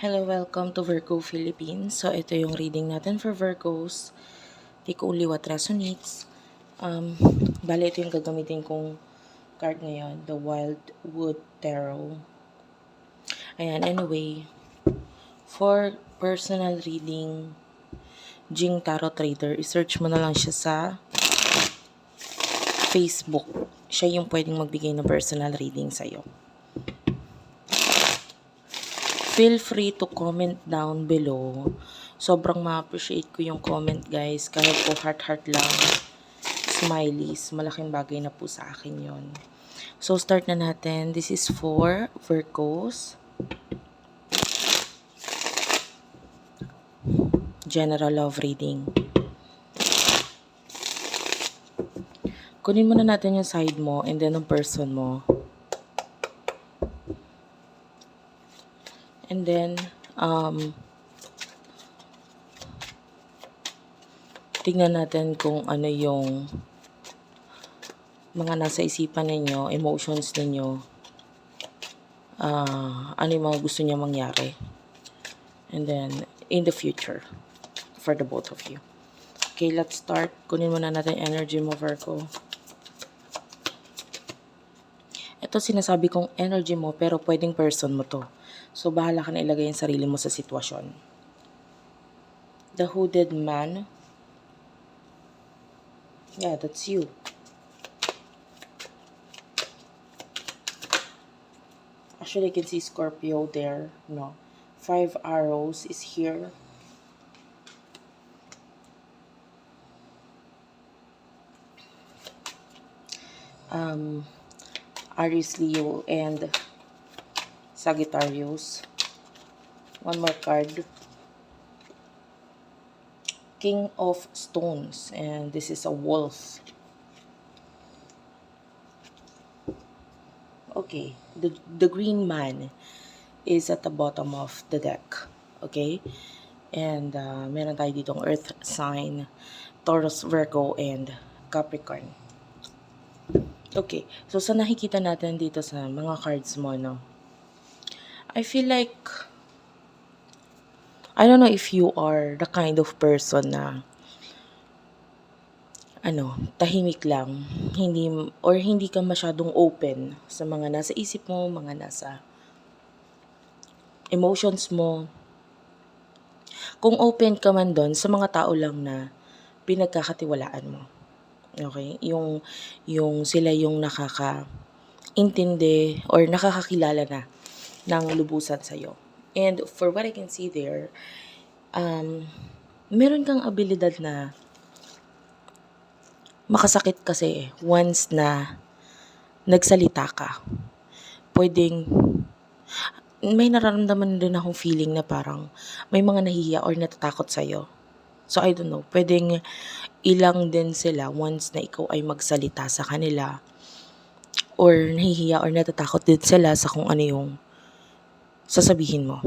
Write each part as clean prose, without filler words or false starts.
Hello, welcome to Virgo Philippines. So, ito yung reading natin for Virgos. Take only what resonates. Bale, ito yung gagamitin kong card ngayon, the Wildwood Tarot. Ayan, anyway, for personal reading, Jing Tarot Trader, i-search mo na lang siya sa Facebook. Siya yung pwedeng magbigay ng personal reading sa'yo. Feel free to comment down below. Sobrang ma-appreciate ko yung comment, guys. Kahit po heart-heart lang, smileys, malaking bagay na po sa akin yon. So, start na natin. This is for Virgos. General love reading. Kunin muna natin yung side mo and then yung person mo. And then, tingnan natin kung ano yung mga nasa isipan ninyo, emotions ninyo, ano yung mga gusto niya mangyari. And then, in the future, for the both of you. Okay, let's start. Kunin muna natin energy mo, Virgo. Ito sinasabi kong energy mo, pero pwedeng person mo to. So, bahala ka na ilagay yung sarili mo sa sitwasyon. The Hooded Man. Yeah, that's you. Actually, I can see Scorpio there. No. 5 arrows is here. Aries, Leo, and Sagittarius. One more card. King of Stones, and this is a wolf. Okay, the green man is at the bottom of the deck. Okay, and meron tayo ditong earth sign, Taurus, Virgo, and Capricorn. Okay, so sa nakikita natin dito sa mga cards mo, no, I feel like, I don't know if you are the kind of person na tahimik lang, hindi ka masyadong open sa mga nasa isip mo, mga nasa emotions mo. Kung open ka man doon sa mga tao lang na pinagkakatiwalaan mo. Okay? Yung sila yung nakakaintindi or nakakakilala na ng lubusan sa'yo. And for what I can see there, meron kang abilidad na makasakit kasi once na nagsalita ka. Pwedeng, may nararamdaman din akong feeling na parang may mga nahihiya or natatakot sa'yo. So, I don't know, pwedeng ilang din sila once na ikaw ay magsalita sa kanila, or nahihiya or natatakot din sila sa kung ano yung sasabihin mo.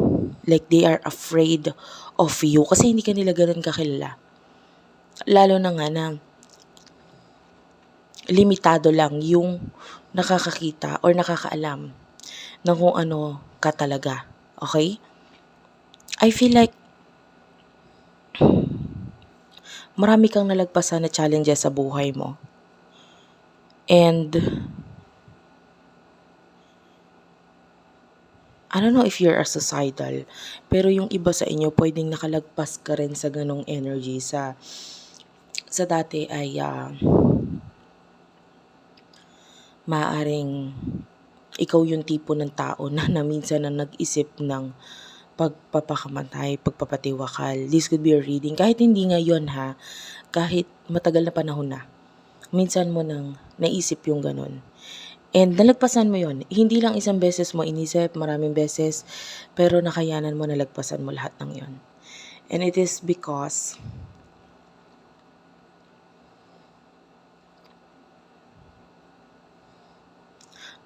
Like, they are afraid of you kasi hindi ka nila ganun kakilala. Lalo na nga na limitado lang yung nakakakita or nakakaalam ng kung ano ka talaga. Okay? I feel like marami kang nalagpasan na challenges sa buhay mo. And I don't know if you're a suicidal, pero yung iba sa inyo pwedeng nakalagpas ka rin sa ganong energy. Sa dati ay maaaring ikaw yung tipo ng tao na minsan na nag-isip ng pagpapakamatay, pagpapatiwakal. This could be a reading. Kahit hindi ngayon ha, kahit matagal na panahon na, minsan mo nang naisip yung ganon. And nalagpasan mo yon. Hindi lang isang beses mo inisip, maraming beses, pero nakayanan mo, nalagpasan mo lahat ng yon. And it is because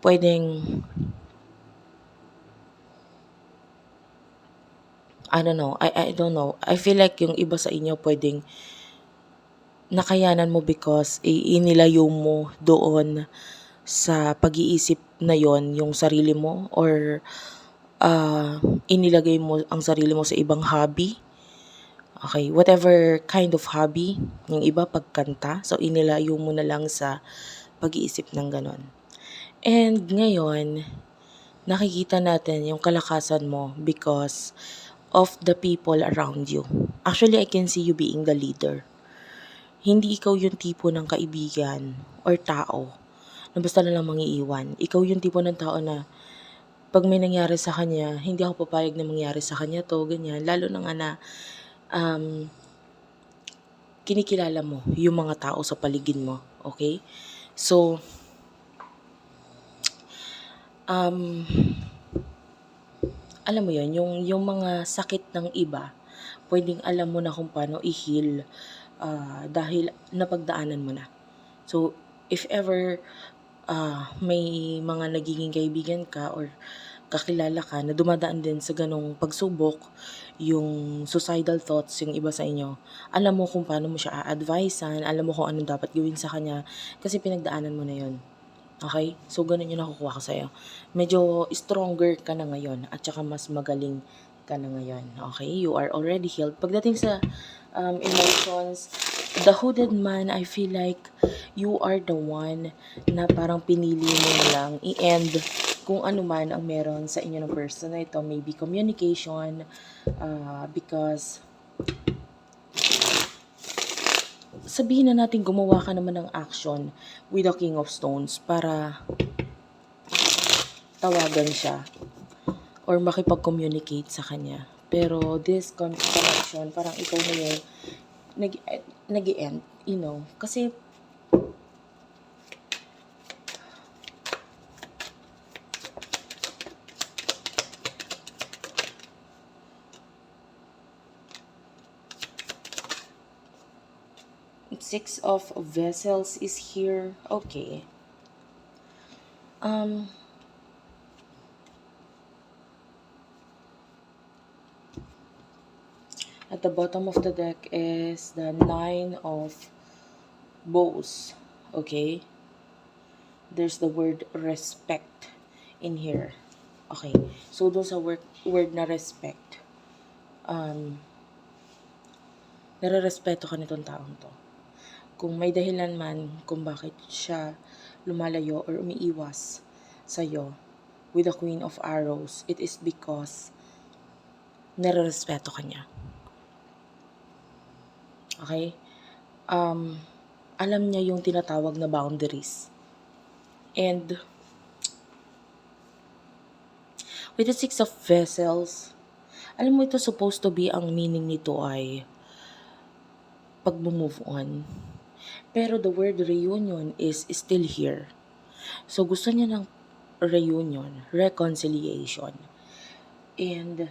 pwedeng, I don't know, I don't know. I feel like yung iba sa inyo pwedeng nakayanan mo because inilayo mo doon sa pag-iisip na yon yung sarili mo, or inilagay mo ang sarili mo sa ibang hobby. Okay, whatever kind of hobby, yung iba pagkanta, so inilayo mo na lang sa pag-iisip ng gano'n. And ngayon, nakikita natin yung kalakasan mo because of the people around you. Actually, I can see you being the leader. Hindi ikaw yung tipo ng kaibigan or tao na basta na lang mangiiwan. Ikaw yung tipo ng tao na pag may nangyari sa kanya, hindi ako papayag na mangyari sa kanya to, ganyan. Lalo na nga na um, kinikilala mo yung mga tao sa paligid mo, okay? So, um, alam mo yon yung mga sakit ng iba, pwedeng alam mo na kung paano i-heal dahil napagdaanan mo na. So, if ever may mga nagiging kaibigan ka or kakilala ka na dumadaan din sa ganong pagsubok, yung suicidal thoughts, yung iba sa inyo, alam mo kung paano mo siya a-advisean, alam mo kung anong dapat gawin sa kanya, kasi pinagdaanan mo na yon. Okay? So, ganun yung nakukuha ko sa'yo. Medyo stronger ka na ngayon at saka mas magaling ka na ngayon. Okay? You are already healed. Pagdating sa emotions, the hooded man, I feel like you are the one na parang pinili mo na lang i-end kung ano man ang meron sa inyo ng person na ito. Maybe communication, because sabihin na natin gumawa ka naman ng action with the King of Stones para tawagan siya or makipag-communicate sa kanya. Pero this connection, parang ikaw na yung nag-end, kasi Six of Vessels is here. Okay. At the bottom of the deck is the Nine of Bows. Okay. There's the word respect in here. Okay. So, doon sa word na respect, nare-respeto ka nitong taong to. Kung may dahilan man kung bakit siya lumalayo or umiiwas sa'yo with the Queen of Arrows, it is because nare-respeto ka niya. Okay? Alam niya yung tinatawag na boundaries. And with the Six of Vessels, alam mo ito supposed to be, ang meaning nito ay pag-move on. Pero the word reunion is still here. So gusto niya ng reunion, reconciliation. And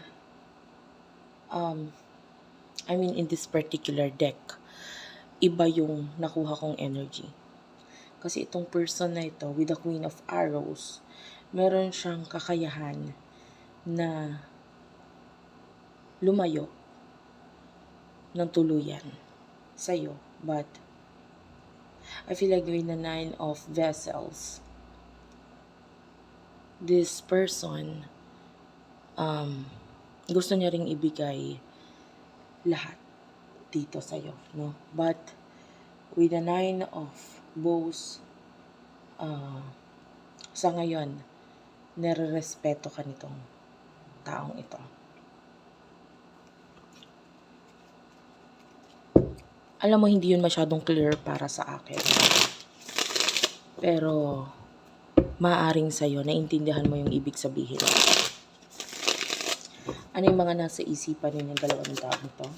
in this particular deck, iba yung nakuha kong energy. Kasi itong person na ito, with the Queen of Arrows, meron siyang kakayahan na lumayo ng tuluyan sa'yo. But, I feel like with the Nine of Vessels, this person, gusto niya ring ibigay lahat dito sa'yo, no? But, with the Nine of Bows, sa ngayon, nare-respeto ka nitong taong ito. Alam mo, hindi yun masyadong clear para sa akin. Pero, maaaring sa'yo, naintindihan mo yung ibig sabihin. Ano yung mga nasa isipan yun yung dalawang taong to?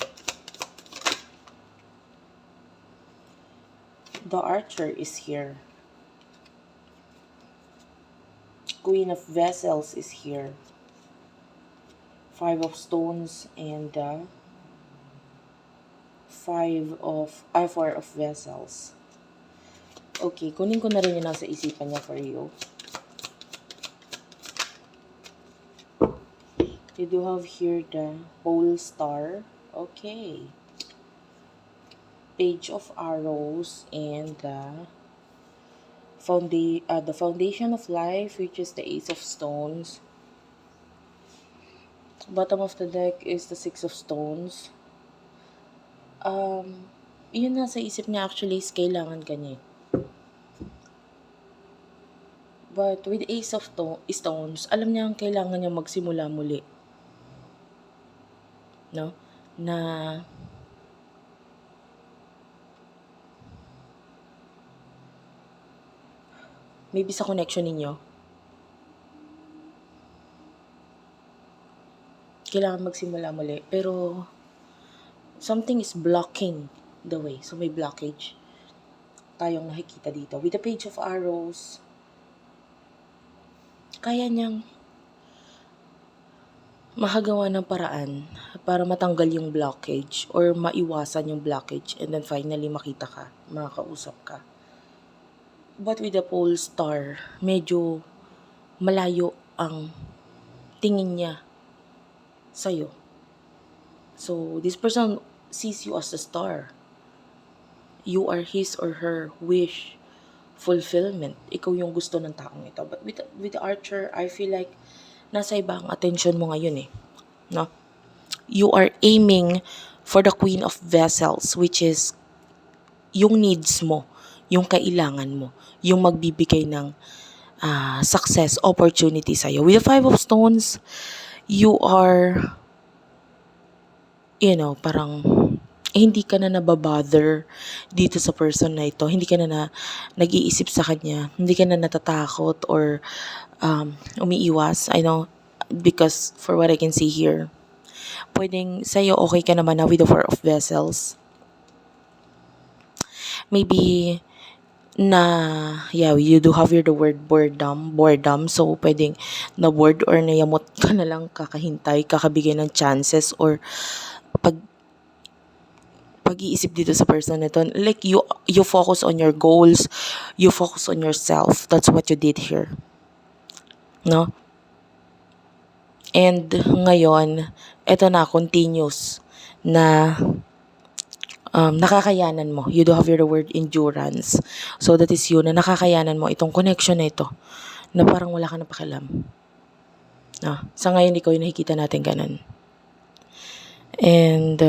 The Archer is here. Queen of Vessels is here. Five of Stones and Four of Vessels. Okay, kunin ko na rin yung nasa isipan niya for you. You do have here the Pole Star. Okay. Page of Arrows and the Foundation of Life, which is the Ace of Stones. Bottom of the deck is the Six of Stones. Yun nasa isip niya actually is kailangan ka niya. But with Ace of Stones, alam niya ang kailangan niya magsimula muli. No? Na maybe sa connection ninyo, kailangan magsimula muli. Pero something is blocking the way. So may blockage tayong nakikita dito. With the Page of Arrows, kaya niyang makagawa ng paraan para matanggal yung blockage or maiwasan yung blockage and then finally makakausap ka. But with the Pole Star, medyo malayo ang tingin niya sa'yo. So, this person sees you as a star. You are his or her wish fulfillment. Ikaw yung gusto ng taong ito. But with the Archer, I feel like nasa iba ang attention mo ngayon eh. No? You are aiming for the Queen of Vessels, which is yung needs mo, yung kailangan mo, yung magbibigay ng success, opportunity sa'yo. With the Five of Stones, you are, parang hindi ka na nababother dito sa person na ito. Hindi ka na nag-iisip sa kanya. Hindi ka na natatakot or umiiwas. I know, because for what I can see here, pwedeng sa'yo okay ka naman na with the Four of Vessels. Maybe you do have here the word boredom. So, pwedeng na-bored or nayamot ka na lang kakahintay, kakabigay ng chances or pag-iisip dito sa person na to. Like, you focus on your goals, you focus on yourself. That's what you did here. No? And ngayon, eto na, continuous na nakakayanan mo. You do have your word endurance. So, that is yun, na nakakayanan mo itong connection na ito, na parang wala ka na pakialam. No? Sa ngayon, ikaw yung nakikita natin ganun. And,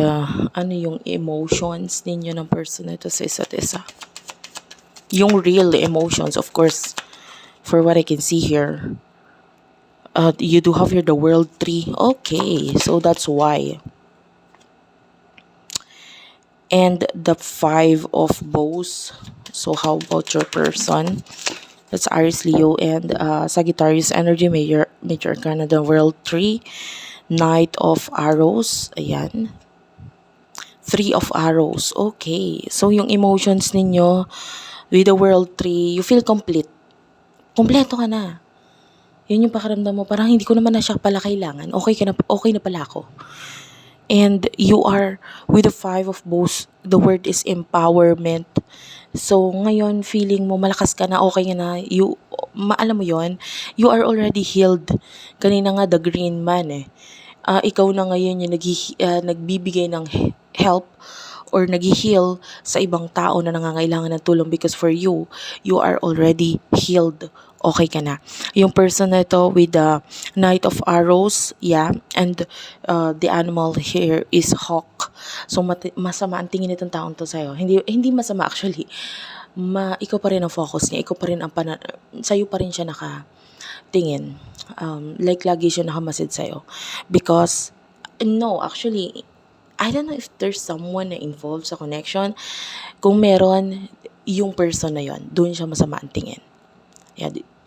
ano yung emotions ninyo ng person na ito sa isa't isa? Yung real emotions, of course, for what I can see here, you do have here the World Tree. Okay, so that's why. And the Five of Bows. So how about your person? That's Aries, Leo, and Sagittarius energy, major arcana, the World Tree. Knight of Arrows. Ayan. Three of Arrows. Okay. So, yung emotions ninyo with the World Tree, you feel complete. Kompleto ka na. Yun yung pakiramdam mo. Parang hindi ko naman na siya pala kailangan. Okay na pala ako. And you are with the Five of Bows. The word is empowerment. So, ngayon, feeling mo malakas ka na, okay ka na. Alam mo yon, you are already healed. Kanina nga, the Green Man eh. Ikaw na ngayon yung nagbibigay ng help or nag-heal sa ibang tao na nangangailangan ng tulong, because for you are already healed. Okay ka na. Yung person na ito with the Knight of Arrows, and the animal here is hawk. So, masama ang tingin itong taong to sa'yo. Hindi masama actually. Ikaw pa rin ang focus niya. Ikaw pa rin ang sa'yo pa rin siya nakatingin. Like lagi siya nakamasid sa'yo. Because, no, actually, I don't know if there's someone na involved sa connection. Kung meron, yung person na yon, doon siya masama ang tingin.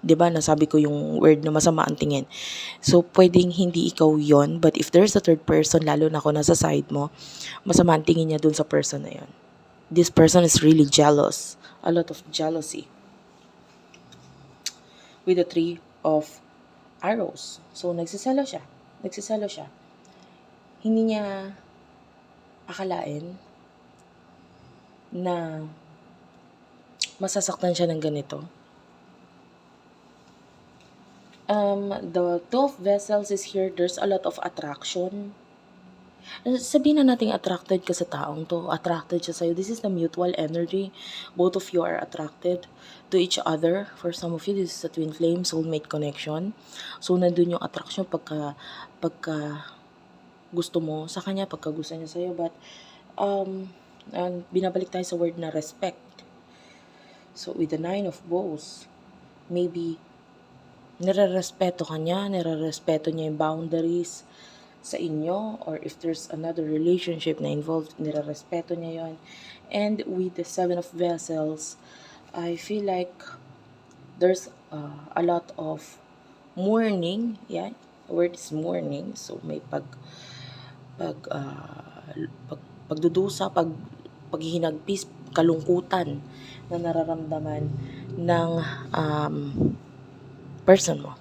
Diba, nasabi ko yung word na masama ang tingin. So, pwedeng hindi ikaw yon, but if there's a third person, lalo na kung nasa side mo, masama ang tingin niya doon sa person na yon. This person is really jealous. A lot of jealousy. With the Three of Arrows. So, nagsiselo siya. Hindi niya akalain na masasaktan siya ng ganito. The Two of Vessels is here. There's a lot of attraction. Sabihin na natin attracted ka sa taong to. Attracted siya sa'yo. This is the mutual energy. Both of you are attracted to each other. For some of you, this is a twin flame, soulmate connection. So, nandun yung attraction pagka gusto mo sa kanya, pagkagusto niya sa'yo. But, binabalik tayo sa word na respect. So, with the 9 of Wands, maybe, nire-respeto ka niya, nire-respeto niya yung boundaries sa inyo, or if there's another relationship na involved, nire-respeto niya yon. And with the 7 of Vessels, I feel like there's a lot of mourning. Yeah, the word is mourning. So may pagdudusa, paghihinagpis, kalungkutan na nararamdaman ng person mo.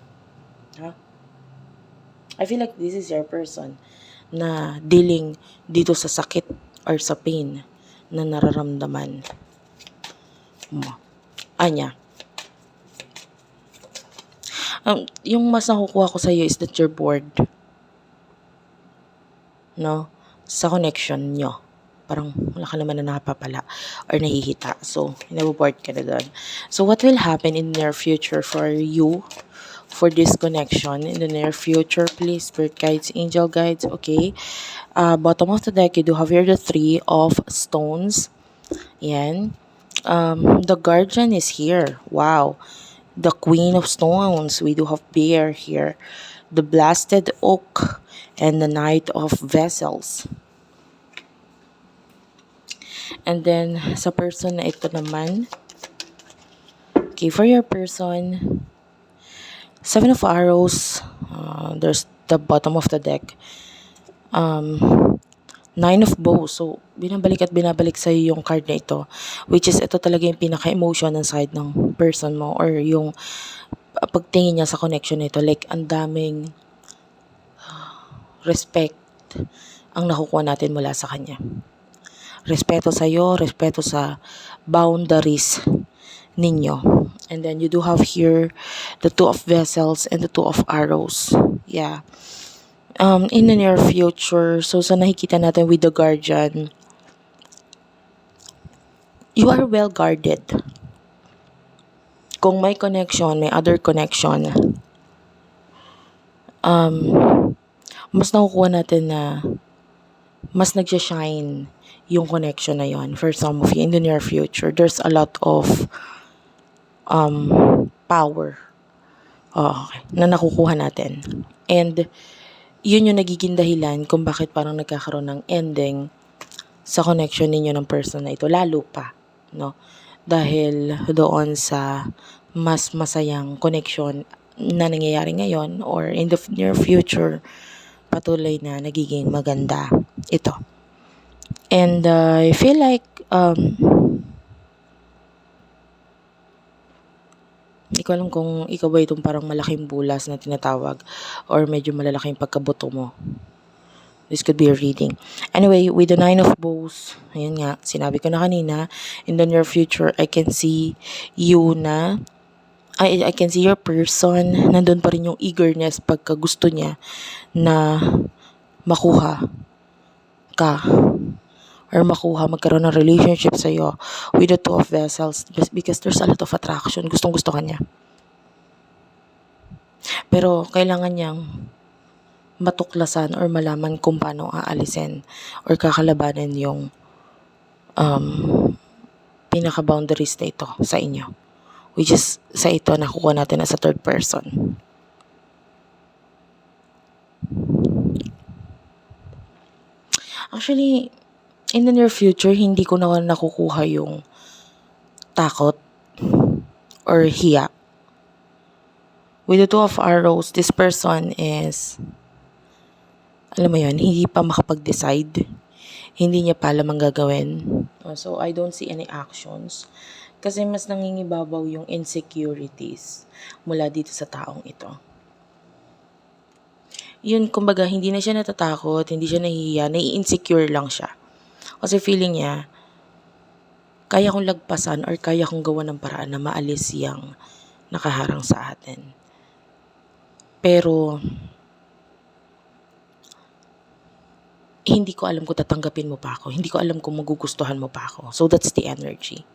Ha? I feel like this is your person na dealing dito sa sakit or sa pain na nararamdaman mo. Anya. Yung mas nakukuha ko sa iyo is that you're bored. No? Sa connection nyo. Parang wala ka naman na nakapapala or nahihita. So, naboboard ka na doon. So, what will happen in the near future for you, for this connection in the near future, please, Spirit Guides, Angel Guides, okay? Bottom of the deck, you do have here the 3 of Stones. Yan. The Guardian is here. Wow. The Queen of Stones. We do have Bear here. The Blasted Oak. And the Knight of Vessels. And then, sa person na ito naman, okay, for your person, 7 of Arrows, there's the bottom of the deck, 9 of Bows. So, binabalik at binabalik sa'yo yung card na ito, which is ito talaga yung pinaka-emotion ng side ng person mo, or yung pagtingin niya sa connection nito. Like, ang daming respect ang nakukuha natin mula sa kanya. Respeto sa iyo, respeto sa boundaries ninyo. And then you do have here the 2 of Vessels and the 2 of Arrows. Yeah. In the near future, so sa nakikita natin with the Guardian, you are well guarded. Kung may connection, may other connection, mas nakukuha natin na mas nagsha-shine yung connection na yon for some of you in the near future. There's a lot of power okay, na nakukuha natin. And yun yung nagiging dahilan kung bakit parang nagkakaroon ng ending sa connection ninyo ng person na ito. Lalo pa, no? Dahil doon sa mas masayang connection na nangyayari ngayon or in the near future, patuloy na nagiging maganda ito. And I feel like hindi ko alam kung ikaw ba itong parang malaking bulas na tinatawag or medyo malalaking pagkabuto mo. This could be a reading. Anyway, with the 9 of Bows, ayun nga, sinabi ko na kanina, in the near future, I can see you na I can see your person, nandun pa rin yung eagerness pagka gusto niya na makuha ka or magkaroon ng relationship sa'yo with the 2 of Vessels because there's a lot of attraction. Gustong-gusto ka niya. Pero kailangan niyang matuklasan or malaman kung paano aalisin or kakalabanin yung pinaka-boundaries na ito sa inyo. Which is, sa ito, nakukuha natin as a third person. Actually, in the near future, hindi ko na nakukuha yung takot or hiya. With the 2 of Arrows, this person is, alam mo yun, hindi pa makapag-decide. Hindi niya pa alam ang gagawin. So, I don't see any actions. Kasi mas nangingibabaw yung insecurities mula dito sa taong ito. Yun, kumbaga, hindi na siya natatakot, hindi siya nahihiya, nai-insecure lang siya. Kasi feeling niya, kaya kong lagpasan or kaya kong gawa ng paraan na maalis yung nakaharang sa atin. Pero, hindi ko alam kung tatanggapin mo pa ako. Hindi ko alam kung magugustuhan mo pa ako. So, that's the energy.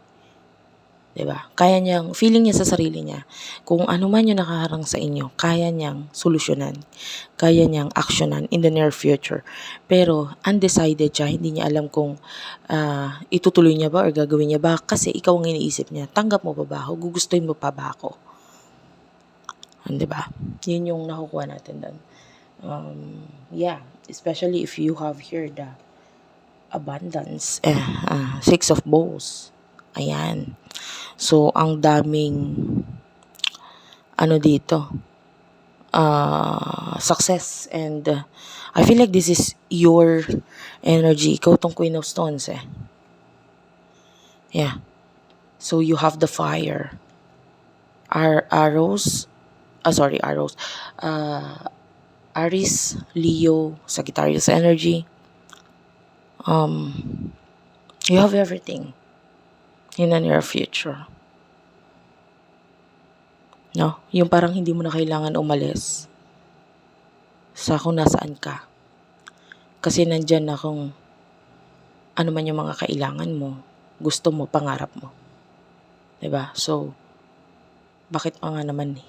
'Di ba? Kaya niyang feeling niya sa sarili niya, kung ano man yung nakaharang sa inyo, kaya niyang solusyonan, kaya niyang aksyonan in the near future. Pero undecided siya, hindi niya alam kung itutuloy niya ba or gagawin niya ba kasi ikaw ang iniisip niya. Tanggap mo pa ba ako? Gugustuhin mo pa ba ako? 'Di ba? Yun yung nakukuha natin doon. Yeah, especially if you have here the abundance, six of bows. Ayan. So, ang daming dito, success, and I feel like this is your energy. Ikaw tong Queen of Stones eh. Yeah. So, you have the fire. Arrows. Aries, Leo, Sagittarius energy. You have everything in the near future. No? Yung parang hindi mo na kailangan umalis sa kung nasaan ka. Kasi nandyan na kung ano man yung mga kailangan mo, gusto mo, pangarap mo. 'Di ba? So, bakit pa nga naman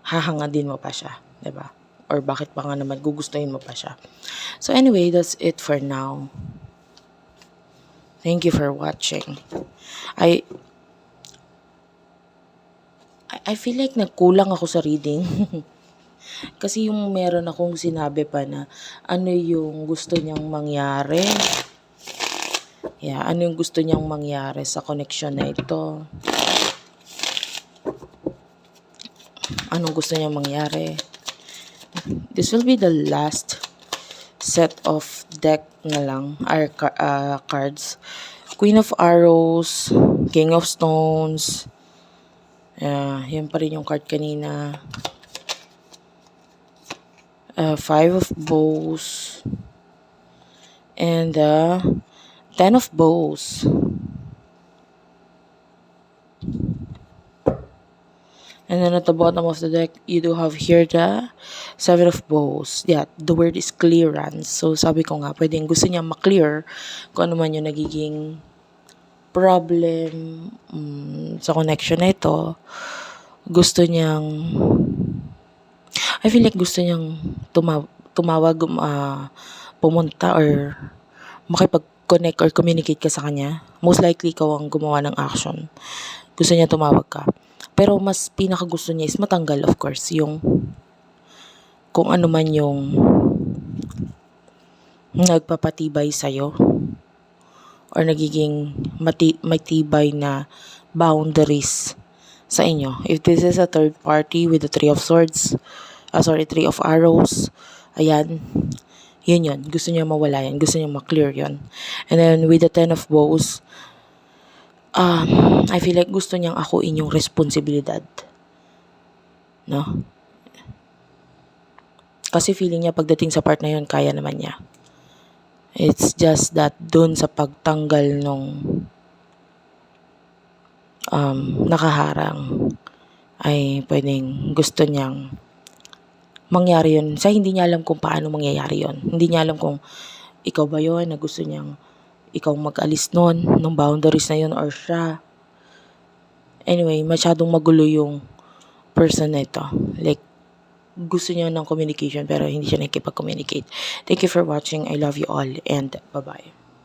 hahangadin mo pa siya? 'Di ba? Or bakit pa nga naman gugustuhin mo pa siya? So anyway, that's it for now. Thank you for watching. I feel like nagkulang ako sa reading. Kasi yung meron akong sinabi pa na ano yung gusto niyang mangyari. Yeah, ano yung gusto niyang mangyari sa connection na ito. Anong gusto niyang mangyari. This will be the last set of deck na lang, cards. Queen of Arrows, King of Stones. Yan pa rin yung card kanina. Five of Bows. And Ten of Bows. And then at the bottom of the deck, you do have here the Seven of Bows. Yeah, the word is clearance. So, sabi ko nga, pwedeng gusto niya ma-clear kung ano man yung nagiging problem sa connection na ito. Gusto niyang, I feel like gusto niyang tumawag, pumunta or makipag-connect or communicate ka sa kanya. Most likely, ikaw ang gumawa ng action. Gusto niya tumawag ka. Pero mas pinaka gusto niya is matanggal, of course, yung kung ano man yung nagpapatibay sa'yo or nagiging matibay na boundaries sa inyo. If this is a third party with the Three of Swords, Three of Arrows, ayan, yun. Gusto niya mawala yan. Gusto niya ma-clear yun. And then with the Ten of Bows, I feel like gusto niyang akuin yung responsibilidad. No? Kasi feeling niya pagdating sa part na yun, kaya naman niya. It's just that dun sa pagtanggal nung nakaharang ay pwedeng gusto niyang mangyari yun. Sa hindi niya alam kung paano mangyayari yun. Hindi niya alam kung ikaw ba yun na gusto niyang ikaw mag-alis nun, ng boundaries na yun, or siya. Anyway, masyadong magulo yung person na ito. Like, gusto niya ng communication pero hindi siya nakikipag-communicate. Thank you for watching. I love you all and bye-bye.